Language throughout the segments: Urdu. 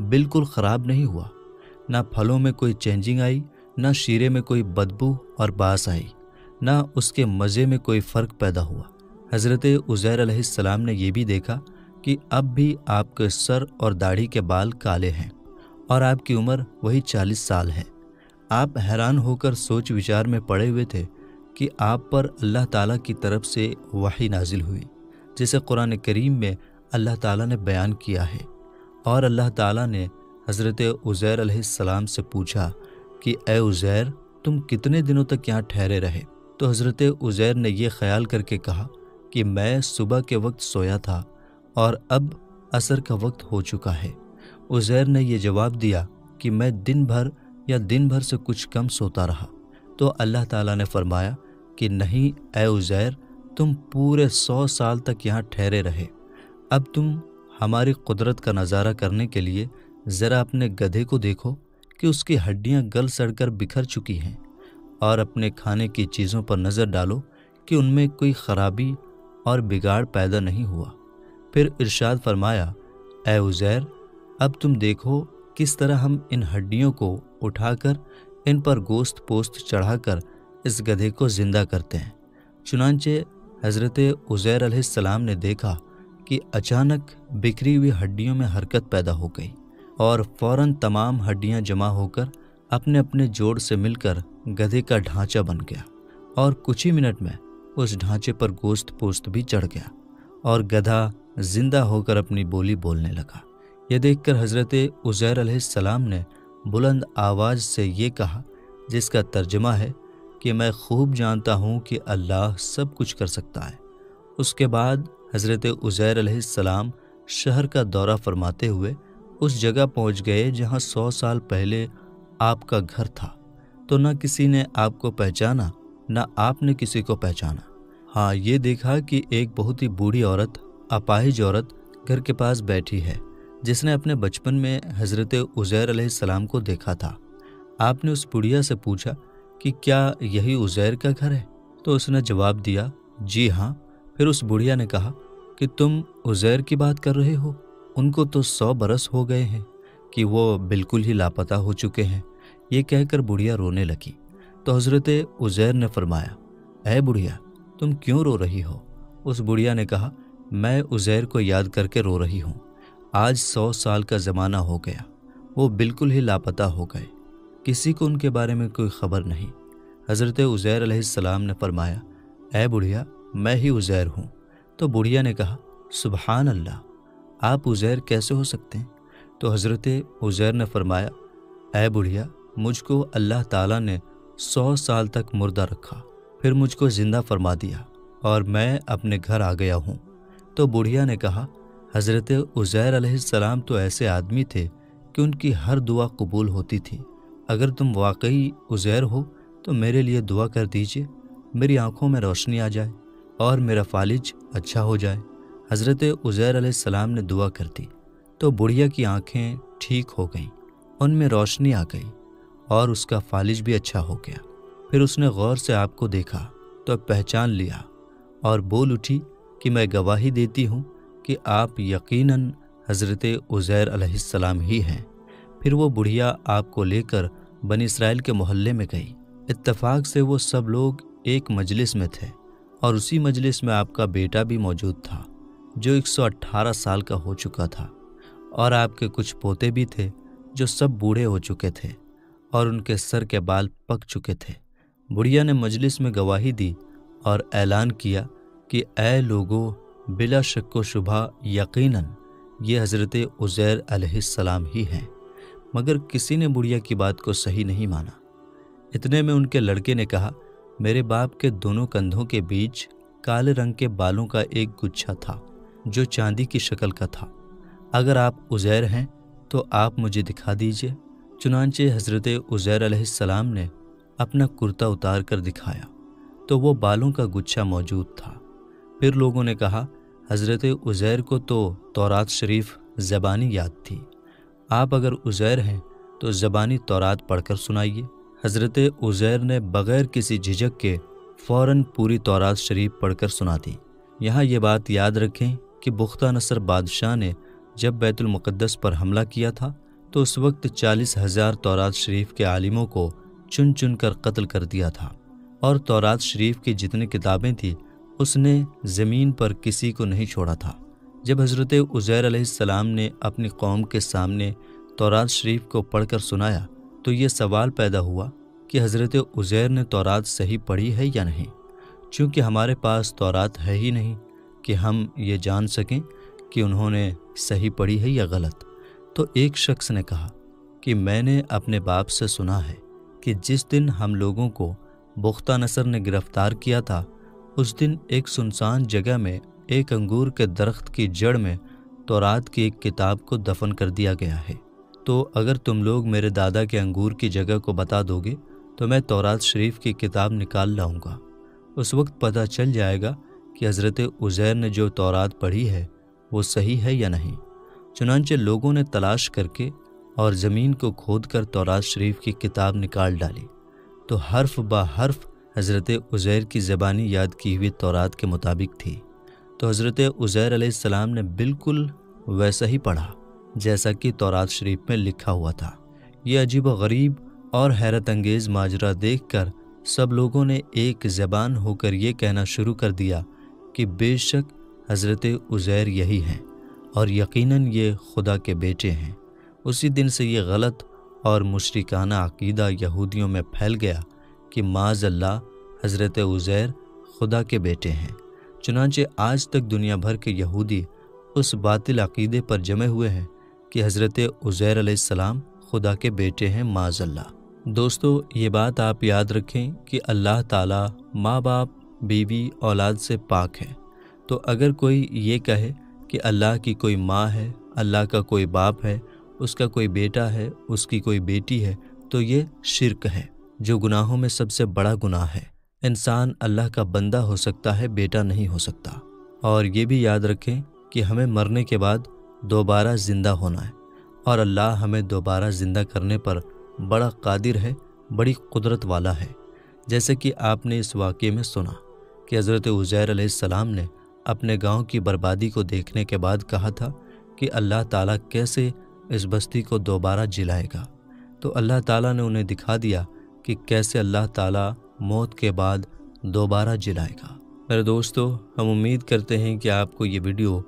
بالکل خراب نہیں ہوا، نہ پھلوں میں کوئی چینجنگ آئی، نہ شیرے میں کوئی بدبو اور باس آئی، نہ اس کے مزے میں کوئی فرق پیدا ہوا۔ حضرت عزیر علیہ السلام نے یہ بھی دیکھا کہ اب بھی آپ کے سر اور داڑھی کے بال کالے ہیں اور آپ کی عمر وہی 40 سال ہے۔ آپ حیران ہو کر سوچ وچار میں پڑے ہوئے تھے کہ آپ پر اللہ تعالیٰ کی طرف سے وحی نازل ہوئی، جسے قرآن کریم میں اللہ تعالیٰ نے بیان کیا ہے۔ اور اللہ تعالیٰ نے حضرت عزیر علیہ السلام سے پوچھا کہ اے عزیر، تم کتنے دنوں تک یہاں ٹھہرے رہے؟ تو حضرت عزیر نے یہ خیال کر کے کہا کہ میں صبح کے وقت سویا تھا اور اب عصر کا وقت ہو چکا ہے۔ عزیر نے یہ جواب دیا کہ میں دن بھر سے کچھ کم سوتا رہا۔ تو اللہ تعالیٰ نے فرمایا کہ نہیں اے عزیر، تم پورے 100 سال تک یہاں ٹھہرے رہے۔ اب تم ہماری قدرت کا نظارہ کرنے کے لیے ذرا اپنے گدھے کو دیکھو کہ اس کی ہڈیاں گل سڑ کر بکھر چکی ہیں، اور اپنے کھانے کی چیزوں پر نظر ڈالو کہ ان میں کوئی خرابی اور بگاڑ پیدا نہیں ہوا۔ پھر ارشاد فرمایا اے عزیر، اب تم دیکھو کس طرح ہم ان ہڈیوں کو اٹھا کر ان پر گوشت پوست چڑھا کر اس گدھے کو زندہ کرتے ہیں۔ چنانچہ حضرت عزیر علیہ السلام نے دیکھا کہ اچانک بکھری ہوئی ہڈیوں میں حرکت پیدا ہو گئی اور فوراً تمام ہڈیاں جمع ہو کر اپنے اپنے جوڑ سے مل کر گدھے کا ڈھانچہ بن گیا، اور کچھ ہی منٹ میں اس ڈھانچے پر گوشت پوست بھی چڑھ گیا اور گدھا زندہ ہو کر اپنی بولی بولنے لگا۔ یہ دیکھ کر حضرت عزیر علیہ السلام نے بلند آواز سے یہ کہا، جس کا ترجمہ ہے کہ میں خوب جانتا ہوں کہ اللہ سب کچھ کر سکتا ہے۔ اس کے بعد حضرت عزیر علیہ السلام شہر کا دورہ فرماتے ہوئے اس جگہ پہنچ گئے جہاں 100 سال پہلے آپ کا گھر تھا۔ تو نہ کسی نے آپ کو پہچانا، نہ آپ نے کسی کو پہچانا۔ ہاں، یہ دیکھا کہ ایک بہت ہی بوڑھی عورت، اپاہج عورت گھر کے پاس بیٹھی ہے، جس نے اپنے بچپن میں حضرت عزیر علیہ السلام کو دیکھا تھا۔ آپ نے اس بڑھیا سے پوچھا کہ کیا یہی عزیر کا گھر ہے؟ تو اس نے جواب دیا جی ہاں۔ پھر اس بڑھیا نے کہا کہ تم عزیر کی بات کر رہے ہو؟ ان کو تو 100 برس ہو گئے ہیں کہ وہ بالکل ہی لاپتہ ہو چکے ہیں۔ یہ کہہ کر بڑھیا رونے لگی۔ تو حضرت عزیر نے فرمایا اے بڑھیا، تم کیوں رو رہی ہو؟ اس بڑھیا نے کہا میں عزیر کو یاد کر کے رو رہی ہوں۔ آج 100 سال کا زمانہ ہو گیا، وہ بالکل ہی لاپتہ ہو گئے، کسی کو ان کے بارے میں کوئی خبر نہیں۔ حضرت عزیر علیہ السلام نے فرمایا اے بڑھیا، میں ہی عزیر ہوں۔ تو بڑھیا نے کہا سبحان اللہ، آپ عزیر کیسے ہو سکتے ہیں؟ تو حضرت عزیر نے فرمایا اے بڑھیا، مجھ کو اللہ تعالیٰ نے 100 سال تک مردہ رکھا، پھر مجھ کو زندہ فرما دیا اور میں اپنے گھر آ گیا ہوں۔ تو بڑھیا نے کہا حضرت عزیر علیہ السلام تو ایسے آدمی تھے کہ ان کی ہر دعا قبول ہوتی تھی۔ اگر تم واقعی عزیر ہو تو میرے لیے دعا کر دیجئے، میری آنکھوں میں روشنی آ جائے اور میرا فالج اچھا ہو جائے۔ حضرت عزیر علیہ السلام نے دعا کر دی تو بڑھیا کی آنکھیں ٹھیک ہو گئیں، ان میں روشنی آ گئی اور اس کا فالج بھی اچھا ہو گیا۔ پھر اس نے غور سے آپ کو دیکھا تو پہچان لیا اور بول اٹھی کہ میں گواہی دیتی ہوں کہ آپ یقیناً حضرت عزیر علیہ السلام ہی ہیں۔ پھر وہ بڑھیا آپ کو لے کر بنی اسرائیل کے محلے میں گئی۔ اتفاق سے وہ سب لوگ ایک مجلس میں تھے اور اسی مجلس میں آپ کا بیٹا بھی موجود تھا جو 118 سال کا ہو چکا تھا، اور آپ کے کچھ پوتے بھی تھے جو سب بوڑھے ہو چکے تھے اور ان کے سر کے بال پک چکے تھے۔ بڑھیا نے مجلس میں گواہی دی اور اعلان کیا کہ اے لوگو، بلا شک و شبہ یقیناً یہ حضرت عزیر علیہ السلام ہی ہیں۔ مگر کسی نے بڑھیا کی بات کو صحیح نہیں مانا۔ اتنے میں ان کے لڑکے نے کہا میرے باپ کے دونوں کندھوں کے بیچ کالے رنگ کے بالوں کا ایک گچھا تھا جو چاندی کی شکل کا تھا، اگر آپ عزیر ہیں تو آپ مجھے دکھا دیجئے۔ چنانچہ حضرت عزیر علیہ السلام نے اپنا کرتا اتار کر دکھایا تو وہ بالوں کا گچھا موجود تھا۔ پھر لوگوں نے کہا حضرت عزیر کو تو تورات شریف زبانی یاد تھی، آپ اگر عزیر ہیں تو زبانی تورات پڑھ کر سنائیے۔ حضرت عزیر نے بغیر کسی جھجک کے فوراً پوری تورات شریف پڑھ کر سنا دی۔ یہاں یہ بات یاد رکھیں کہ بختہ نصر بادشاہ نے جب بیت المقدس پر حملہ کیا تھا تو اس وقت 40,000 تورات شریف کے عالموں کو چن چن کر قتل کر دیا تھا، اور تورات شریف کی جتنی کتابیں تھیں اس نے زمین پر کسی کو نہیں چھوڑا تھا۔ جب حضرت عزیر علیہ السلام نے اپنی قوم کے سامنے تورات شریف کو پڑھ کر سنایا تو یہ سوال پیدا ہوا کہ حضرت عزیر نے تورات صحیح پڑھی ہے یا نہیں، چونکہ ہمارے پاس تورات ہے ہی نہیں کہ ہم یہ جان سکیں کہ انہوں نے صحیح پڑھی ہے یا غلط۔ تو ایک شخص نے کہا کہ میں نے اپنے باپ سے سنا ہے کہ جس دن ہم لوگوں کو بختہ نصر نے گرفتار کیا تھا اس دن ایک سنسان جگہ میں ایک انگور کے درخت کی جڑ میں تورات کی ایک کتاب کو دفن کر دیا گیا ہے۔ تو اگر تم لوگ میرے دادا کے انگور کی جگہ کو بتا دو گے تو میں تورات شریف کی کتاب نکال لاؤں گا، اس وقت پتہ چل جائے گا کہ حضرت عزیر نے جو تورات پڑھی ہے وہ صحیح ہے یا نہیں۔ چنانچہ لوگوں نے تلاش کر کے اور زمین کو کھود کر تورات شریف کی کتاب نکال ڈالی تو حرف بہ حرف حضرت عزیر کی زبانی یاد کی ہوئی تورات کے مطابق تھی۔ تو حضرت عزیر علیہ السلام نے بالکل ویسا ہی پڑھا جیسا کہ تورات شریف میں لکھا ہوا تھا۔ یہ عجیب و غریب اور حیرت انگیز ماجرا دیکھ کر سب لوگوں نے ایک زبان ہو کر یہ کہنا شروع کر دیا کہ بے شک حضرت عزیر یہی ہیں اور یقیناً یہ خدا کے بیٹے ہیں۔ اسی دن سے یہ غلط اور مشرکانہ عقیدہ یہودیوں میں پھیل گیا کہ معاذ اللہ حضرت عزیر خدا کے بیٹے ہیں۔ چنانچہ آج تک دنیا بھر کے یہودی اس باطل عقیدے پر جمے ہوئے ہیں کہ حضرت عزیر علیہ السلام خدا کے بیٹے ہیں معاذ اللہ۔ دوستو، یہ بات آپ یاد رکھیں کہ اللہ تعالیٰ ماں باپ، بیوی، اولاد سے پاک ہے۔ تو اگر کوئی یہ کہے کہ اللہ کی کوئی ماں ہے، اللہ کا کوئی باپ ہے، اس کا کوئی بیٹا ہے، اس کی کوئی بیٹی ہے، تو یہ شرک ہے جو گناہوں میں سب سے بڑا گناہ ہے۔ انسان اللہ کا بندہ ہو سکتا ہے، بیٹا نہیں ہو سکتا۔ اور یہ بھی یاد رکھیں کہ ہمیں مرنے کے بعد دوبارہ زندہ ہونا ہے، اور اللہ ہمیں دوبارہ زندہ کرنے پر بڑا قادر ہے، بڑی قدرت والا ہے۔ جیسے کہ آپ نے اس واقعے میں سنا کہ حضرت عزیر علیہ السلام نے اپنے گاؤں کی بربادی کو دیکھنے کے بعد کہا تھا کہ اللہ تعالیٰ کیسے اس بستی کو دوبارہ جلائے گا۔ تو اللہ تعالیٰ نے انہیں دکھا دیا کہ کیسے اللہ تعالیٰ موت کے بعد دوبارہ جلائے گا۔ میرے دوستو، ہم امید کرتے ہیں کہ آپ کو یہ ویڈیو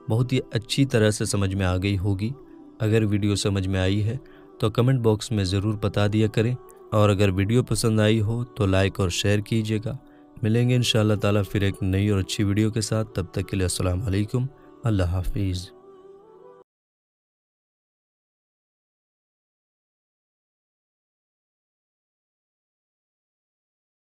بہت ہی اچھی طرح سے سمجھ میں آ گئی ہوگی۔ اگر ویڈیو سمجھ میں آئی ہے تو کمنٹ باکس میں ضرور بتا دیا کریں، اور اگر ویڈیو پسند آئی ہو تو لائک اور شیئر کیجیے گا۔ ملیں گے انشاءاللہ تعالیٰ پھر ایک نئی اور اچھی ویڈیو کے ساتھ، تب تک کے لیے السلام علیکم، اللہ حافظ۔